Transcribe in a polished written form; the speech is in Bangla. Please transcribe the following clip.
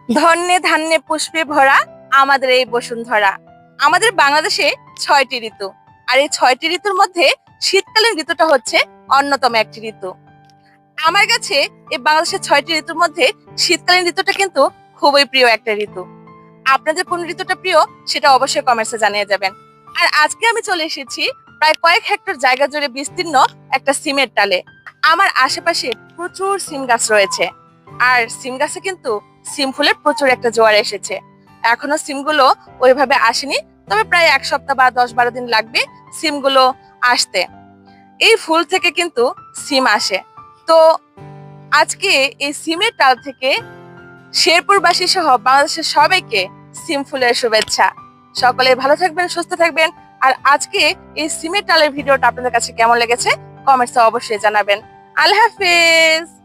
ধন্যে ধান্যে পুষ্পে ভরা আমাদের এই বসুন্ধরা। আমাদের বাংলাদেশে 6টি ঋতু, আর এই 6টি ঋতুর মধ্যে শীতকালীন ঋতুটা হচ্ছে অন্যতম একটি ঋতু। আমার কাছে এই বাংলাদেশের 6টি ঋতুর মধ্যে শীতকালীন ঋতুটা কিন্তু খুবই প্রিয় একটা ঋতু। আপনাদের কোন ঋতুটা প্রিয় সেটা অবশ্যই কমেন্টসে জানিয়ে যাবেন। আর আজকে আমি চলে এসেছি প্রায় কয়েক হেক্টর জায়গা জুড়ে বিস্তীর্ণ একটা সিমের টালে। আমার আশেপাশে প্রচুর সিম গাছ রয়েছে, আর সিম গাছে কিন্তু সিম ফুলের প্রচুর একটা জোয়ার এসেছে। এখনো সিমগুলো ওইভাবে আসেনি, তবে প্রায় 1 সপ্তাহ বা 10-12 দিন লাগবে সিমগুলো আসতে। এই ফুল থেকে কিন্তু সিম আসে। তো আজকে এই সিমের টাল থেকে শেরপুরবাসী সহ বাংলাদেশের সবাইকে সিম ফুলের শুভেচ্ছা। সকলে ভালো থাকবেন, সুস্থ থাকবেন। আর আজকে এই সিমের টালের ভিডিওটা আপনাদের কাছে কেমন লেগেছে কমেন্টসে অবশ্যই জানাবেন। আল্লাহ হাফেজ।